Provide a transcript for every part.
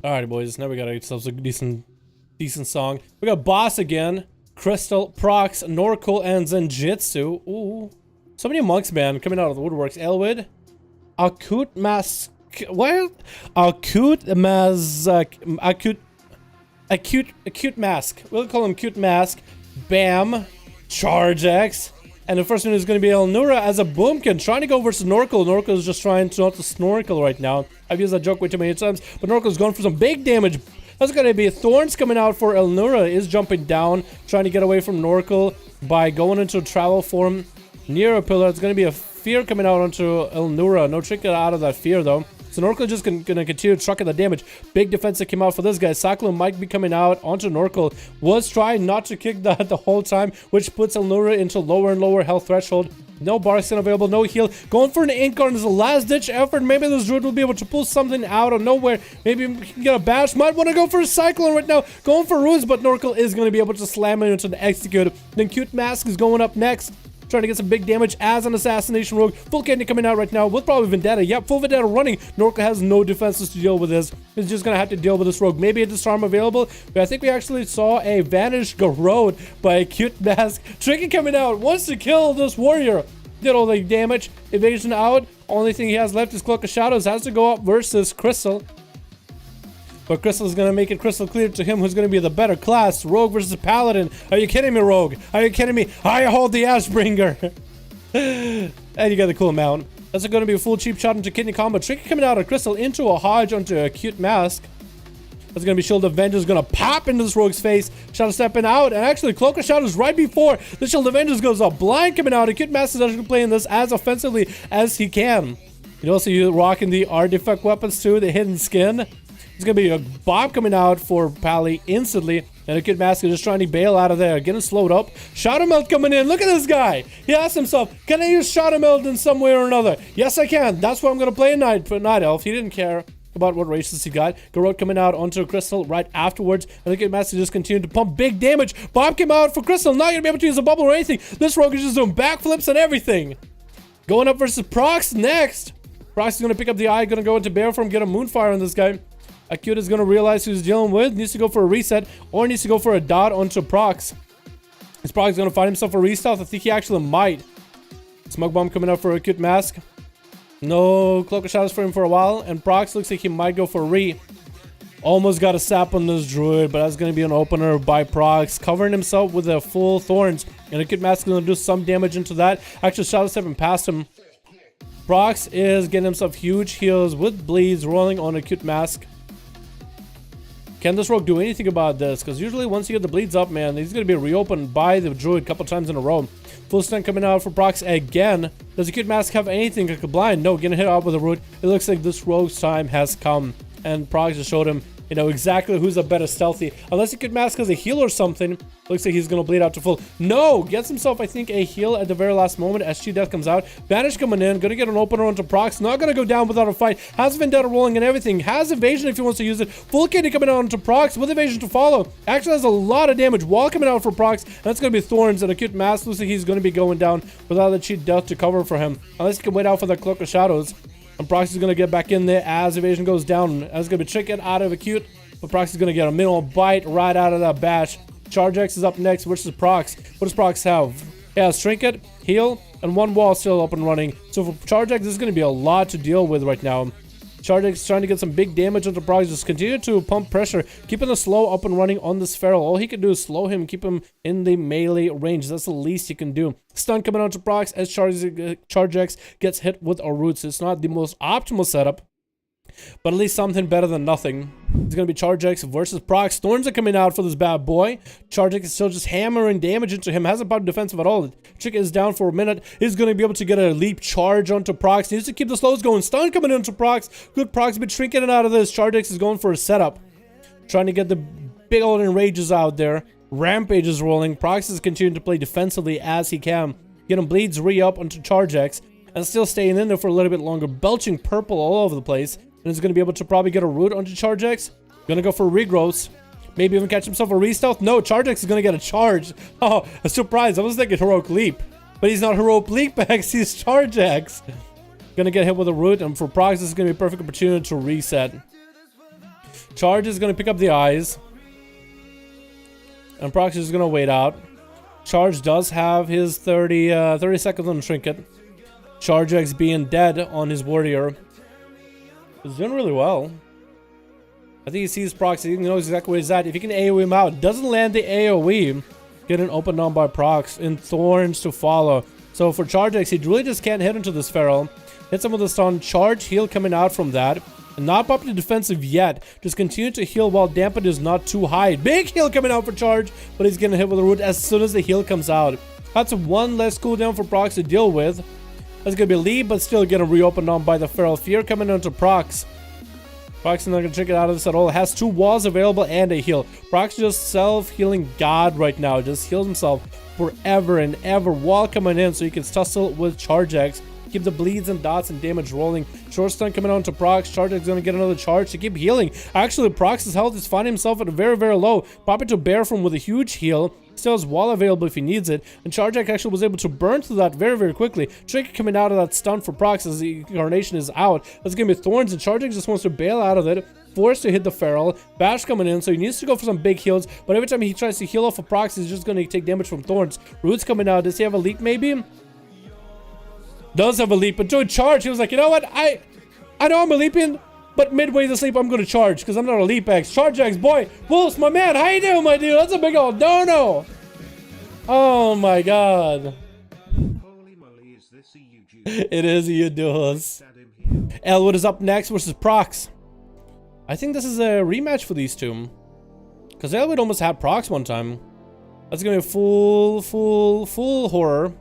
Alright, boys, now we got ourselves a decent song. We got boss again, Crystal, Prox, Norco, and Zenjitsu. Ooh, so many monks, man, coming out of the woodworks. Elwood, acute mask. What? Acute mask. We'll call him cute mask. Bam, Charge X. And the first one is going to be Allura as a boomkin, trying to go versus Norco. Norco is just trying to not to snorkel right now. I've used that joke way too many times, but Norco's going for some big damage. That's going to be Thorns coming out for Allura. Is jumping down, trying to get away from Norco by going into travel form near a pillar. It's going to be a fear coming out onto Allura. No trick out of that fear though. So Norco just going to continue trucking the damage. Big defense that came out for this guy. Cyclone might be coming out onto Norco. Was trying not to kick that the whole time, which puts Allura into lower and lower health threshold. No Barkskin available, no heal. Going for an Incarn is a last-ditch effort. Maybe this Druid will be able to pull something out of nowhere. Maybe he can get a bash. Might want to go for a Cyclone right now. Going for runes, but Norco is going to be able to slam it into the execute. Then Cute Mask is going up next, trying to get some big damage as an Assassination Rogue. Full Kidney coming out right now with probably Vendetta. Yep, full Vendetta running. Norco has no defenses to deal with this. He's just going to have to deal with this Rogue. Maybe a Disarm available, but I think we actually saw a Vanish Garrode by a Cute Mask. Tricky coming out, wants to kill this warrior. Did all the damage. Evasion out. Only thing he has left is Cloak of Shadows. Has to go up versus Crystal. But Crystal is going to make it crystal clear to him who's going to be the better class. Rogue versus Paladin. Are you kidding me, Rogue? Are you kidding me? I hold the Ashbringer. And you got the cool mount. That's going to be a full cheap shot into kidney combo. Tricky coming out of Crystal into a Hodge onto a Cute Mask. That's going to be Shield Avenger's going to pop into this Rogue's face. Shadow stepping out. And actually, Cloak of Shadows right before the Shield Avenger's goes up. Blind coming out. A Cute Mask is actually playing this as offensively as he can. You also see rocking the artifact weapons too. The hidden skin. It's going to be a Bob coming out for Pally instantly. And a Cute Mask is just trying to bail out of there. Getting slowed up. Shadow Melt coming in. Look at this guy. He asked himself, can I use Shadow Melt in some way or another? Yes, I can. That's why I'm going to play Night Elf. He didn't care about what races he got. Garrode coming out onto Crystal right afterwards. And the Cute Mask just continued to pump big damage. Bob came out for Crystal. Not going to be able to use a bubble or anything. This Rogue is just doing backflips and everything. Going up versus Prox next. Prox is going to pick up the eye. Going to go into Bear Form. Get a Moonfire on this guy. Acute is going to realize who he's dealing with. Needs to go for a reset. Or needs to go for a dot onto Prox. Is Prox going to find himself a restealth? I think he actually might. Smoke Bomb coming out for a Cute Mask. No Cloak of Shadows for him for a while. And Prox looks like he might go for a re. Almost got a sap on this Druid, but that's going to be an opener by Prox. Covering himself with a full Thorns. And a Cute Mask is going to do some damage into that. Actually, Shadow stepping past him. Prox is getting himself huge heals with bleeds rolling on a Cute Mask. Can this Rogue do anything about this? Because usually once you get the bleeds up, man, he's going to be reopened by the Druid a couple times in a row. Full stun coming out for Prox again. Does the Cute Mask have anything like a blind? No, getting hit out with a root. It looks like this Rogue's time has come. And Prox just showed him, you know, exactly who's a better stealthy. Unless the Cute Mask has a heal or something. Looks like he's going to bleed out to full. No! Gets himself, I think, a heal at the very last moment as Chi Death comes out. Vanish coming in. Going to get an opener onto Prox. Not going to go down without a fight. Has Vendetta rolling and everything. Has evasion if he wants to use it. Full Kidney coming out onto Prox with evasion to follow. Actually has a lot of damage. Wall coming out for Prox. And that's going to be Thorns. And a Cute Mask looks like he's going to be going down without the Chi Death to cover for him. Unless he can wait out for the Cloak of Shadows. And Prox is going to get back in there as evasion goes down. That's going to be Chicken out of Acute. But Prox is going to get a minimal bite right out of that bash. Charge X is up next versus Prox. What does Prox have? He has Trinket, Heal, and one wall still up and running. So for Charge X, this is going to be a lot to deal with right now. Charge X is trying to get some big damage onto Prox. Just continue to pump pressure. Keeping the slow up and running on this Feral. All he can do is slow him, keep him in the melee range. That's the least he can do. Stun coming onto Prox as Charge X gets hit with a root. So it's not the most optimal setup, but at least something better than nothing. It's going to be Charge X versus Prox. Thorns are coming out for this bad boy. Charge X is still just hammering damage into him. Hasn't popped defensive at all. Chick is down for a minute. He's going to be able to get a leap charge onto Prox. He needs to keep the slows going. Stun coming into Prox. Good Prox, but shrinking out of this. Charge X is going for a setup. Trying to get the big old enrages out there. Rampage is rolling. Prox is continuing to play defensively as he can. Get him bleeds re-up onto Charge X. and still staying in there for a little bit longer, belching purple all over the place. And is going to be able to probably get a root onto Charge X. Gonna go for regrowths. Maybe even catch himself a re-stealth. No, Charge X is going to get a charge. Oh, a surprise. I was thinking Heroic Leap. But he's not Heroic Leap X, he's Charge X. Gonna get hit with a root, and for Prox, this is going to be a perfect opportunity to reset. Charge is going to pick up the eyes. And Prox is going to wait out. Charge does have his 30 seconds on Trinket. Charge X being dead on his warrior. He's doing really well. I think he sees Prox. He knows exactly where he's at. If he can AoE him out, doesn't land the AoE, getting opened on by Prox, and Thorns to follow. So for Charge X, he really just can't hit into this Feral. Hit some of the stun, charge, heal coming out from that. And not popping the defensive yet. Just continue to heal while dampen is not too high. Big heal coming out for Charge, but he's getting hit with a root as soon as the heal comes out. That's one less cooldown for Prox to deal with. That's going to be a lead, but still getting reopened on by the Feral. Fear coming onto Prox. Prox is not going to trick it out of this at all. It has 2 walls available and a heal. Prox just self-healing God right now. Just heals himself forever and ever. Wall coming in so he can tussle with Charge X. Keep the bleeds and dots and damage rolling. Short stun coming on to Prox. Charge X is going to get another charge to keep healing. Actually, Prox's health is finding himself at a very, very low. Pop it to Bear from with a huge heal. Still has wall available if he needs it. And Charge X actually was able to burn through that very, very quickly. Trick coming out of that stun for Prox as the Incarnation is out. That's going to be Thorns, and Charge X just wants to bail out of it. Forced to hit the Feral. Bash coming in, so he needs to go for some big heals. But every time he tries to heal off of Prox, he's just going to take damage from Thorns. Roots coming out. Does he have a leap maybe? Does have a leap, but doing charge, he was like, you know what, I know I'm a leaping, but midway this leap I'm gonna charge because I'm not a leap X. Charge X, boy, Wolves, my man, how you doing, my dude? That's a big old no. Oh my god. Holy moly, is this a YouTube? It is a Duels. Elwood is up next versus Prox. I think this is a rematch for these two, because Elwood almost had Prox one time. That's gonna be a full horror.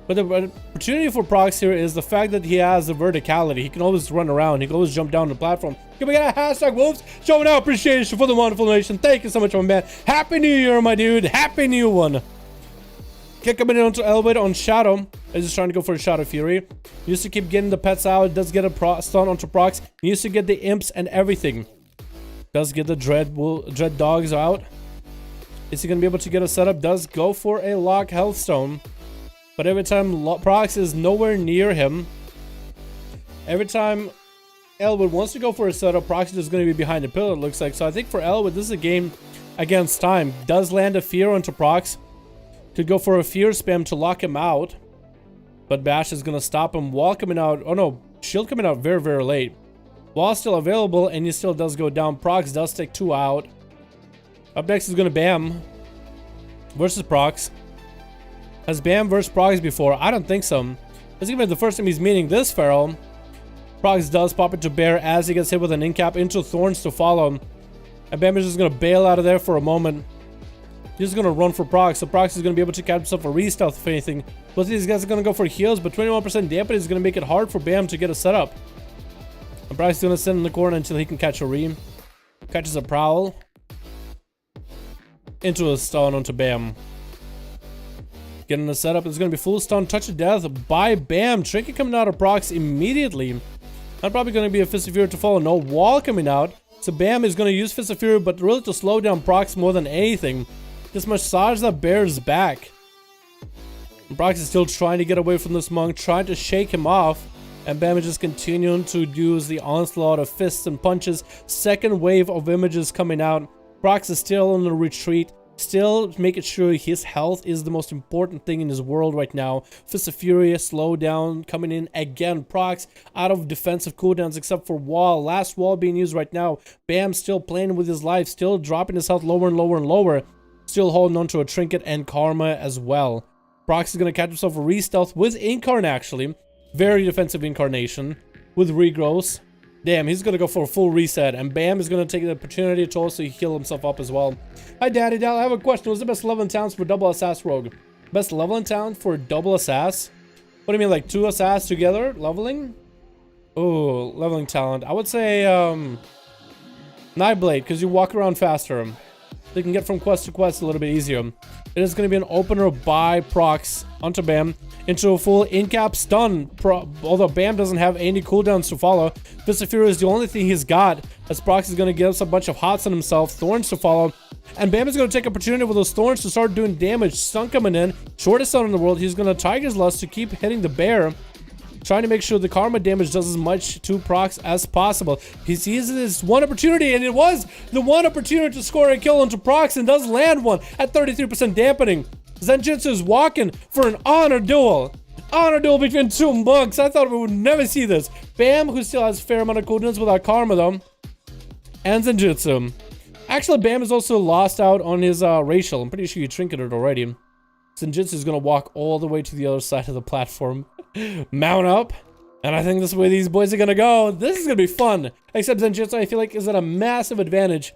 But the opportunity for Prox here is the fact that he has the verticality. He can always run around. He can always jump down the platform. Can we get a hashtag Wolves? Showing our appreciation for the wonderful nation. Thank you so much, my man. Happy New Year, my dude. Happy New One. Kick coming in onto Elwood on Shadow. He's just trying to go for a Shadow Fury. He used to keep getting the pets out. Does get a stun onto Prox. He used to get the imps and everything. Does get the dread dogs out. Is he going to be able to get a setup? Does go for a lock health stone. But every time Prox is nowhere near him, every time Elwood wants to go for a setup, Prox is just going to be behind the pillar, it looks like. So I think for Elwood, this is a game against time. Does land a fear onto Prox. Could go for a fear spam to lock him out. But Bash is going to stop him. Wall coming out. Oh no, shield coming out very, very late. Wall still available, and he still does go down. Prox does take 2 out. Up next is going to Bam versus Prox. Has Bam versus Prox before? I don't think so. This is going to be the first time he's meeting this Feral. Prox does pop it to Bear as he gets hit with an incap into Thorns to follow him. And Bam is just going to bail out of there for a moment. He's just going to run for Prox. So Prox is going to be able to catch himself a re-stealth if anything. Both of these guys are going to go for heals, but 21% dampen is going to make it hard for Bam to get a setup. And Prox is going to sit in the corner until he can catch a re. Catches a Prowl. Into a stun onto Bam. Getting the setup. It's going to be full stun, touch of death by Bam. Trinket coming out of Prox immediately. Not probably going to be a Fist of Fury to follow. No wall coming out. So Bam is going to use Fist of Fury, but really to slow down Prox more than anything. Just massage that Bear's back. And Prox is still trying to get away from this monk, trying to shake him off. And Bam is just continuing to use the onslaught of fists and punches. Second wave of images coming out. Prox is still on the retreat. Still making sure his health is the most important thing in his world right now. Fist of Fury, slow down, coming in again. Prox out of defensive cooldowns except for wall. Last wall being used right now. Bam still playing with his life, still dropping his health lower and lower and lower. Still holding on to a trinket and karma as well. Prox is going to catch himself a re-stealth with Incarn actually. Very defensive Incarnation with regrowths. Damn, he's going to go for a full reset. And Bam is going to take the opportunity to also heal himself up as well. Hi, Daddy Dal. I have a question. What's the best leveling talents for double Assass Rogue? Best leveling talent for double Assass? What do you mean, like 2 Assass together? Leveling? Oh, leveling talent. I would say, Nightblade, because you walk around faster. they can get from quest to quest a little bit easier. It is going to be an opener by Prox onto Bam into a full in-cap stun. Although Bam doesn't have any cooldowns to follow. Fist of Fury is the only thing he's got, as Prox is going to give us a bunch of hots on himself, thorns to follow. And Bam is going to take opportunity with those thorns to start doing damage. Stun coming in, shortest stun in the world. He's going to Tiger's Lust to keep hitting the bear, trying to make sure the karma damage does as much to Prox as possible. He sees this one opportunity, and it was the one opportunity to score a kill onto Prox, and does land one at 33% dampening. Zenjutsu is walking for an honor duel. Honor duel between two monks. I thought we would never see this. Bam, who still has a fair amount of cooldowns without karma though, and Zenjutsu. Actually, Bam is also lost out on his racial. I'm pretty sure you trinketed already. Zenjutsu is gonna walk all the way to the other side of the platform. Mount up, and I think this is where these boys are gonna go. This is gonna be fun. Except Zenjutsu, I feel like, is at a massive advantage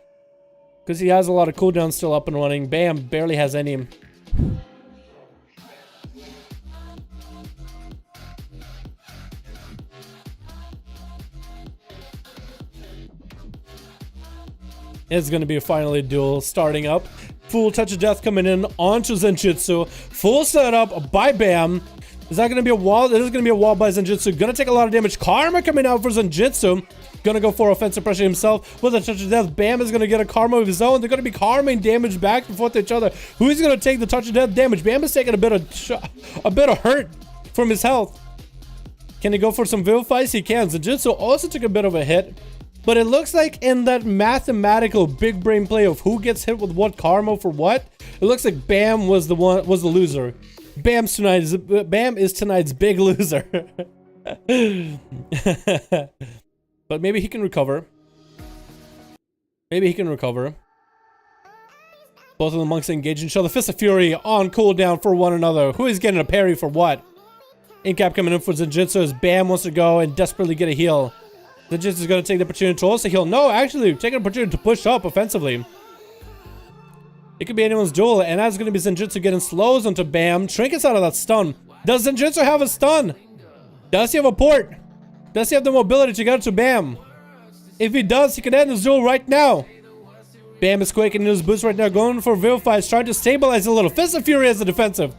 because he has a lot of cooldowns still up and running. Bam barely has any. It's gonna be finally a duel starting up. Full touch of death coming in onto Zenjutsu. Full setup by Bam. Is that gonna be a wall? It is gonna be a wall by Zenjutsu. Gonna take a lot of damage. Karma coming out for Zenjutsu. Gonna go for offensive pressure himself with a touch of death. Bam is gonna get a karma of his own. They're gonna be karming damage back and forth to each other. Who's gonna take the touch of death damage? Bam is taking a bit of hurt from his health. Can he go for some vivifies? He can. Zenjutsu also took a bit of a hit. But it looks like in that mathematical big brain play of who gets hit with what karma for what, it looks like Bam was the loser. Bam is tonight's big loser. But maybe he can recover. Maybe he can recover. Both of the monks engage each other. Fist of Fury on cooldown for one another. Who is getting a parry for what? Incap coming in for Zenjutsu as Bam wants to go and desperately get a heal. Zenjutsu is going to take the opportunity to also heal. No, actually, take an opportunity to push up offensively. It could be anyone's duel, and that's going to be Zenjutsu getting slows onto Bam. Trinkets out of that stun. Does Zenjutsu have a stun? Does he have a port? Does he have the mobility to get to Bam? If he does, he can end this duel right now. Bam is quaking in his boots right now, going for Vivifies, trying to stabilize a little. Fist of Fury as a defensive.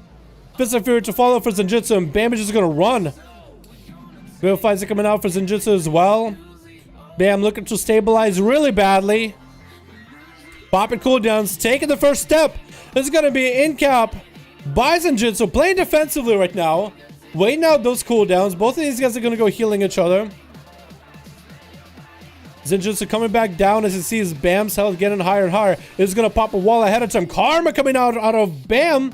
Fist of Fury to follow for Zenjutsu, and Bam is just going to run. Vivifies are coming out for Zenjutsu as well. Bam looking to stabilize really badly. Popping cooldowns, taking the first step. This is going to be in cap by Zenjutsu, playing defensively right now. Waiting out those cooldowns. Both of these guys are going to go healing each other. Zenjutsu coming back down as he sees Bam's health getting higher and higher. It's going to pop a wall ahead of time. Karma coming out of Bam.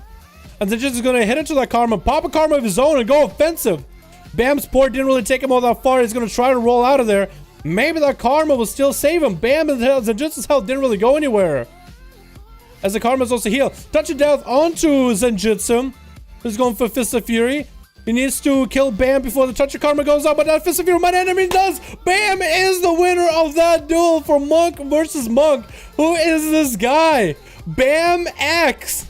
And Zenjutsu is going to hit into that karma, pop a karma of his own and go offensive. Bam's port didn't really take him all that far. He's going to try to roll out of there. Maybe that karma will still save him. Bam and Zenjutsu's health didn't really go anywhere, as the karma is also healed. Touch of death onto Zenjutsu. He's going for Fist of Fury. He needs to kill Bam before the touch of karma goes out, but that Fist of Fury might end him. He does. Bam is the winner of that duel for Monk versus Monk. Who is this guy? Bam X.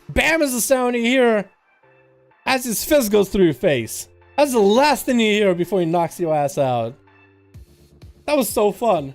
Bam is the sound you hear as his fist goes through your face. That's the last thing you hear before he knocks your ass out. That was so fun.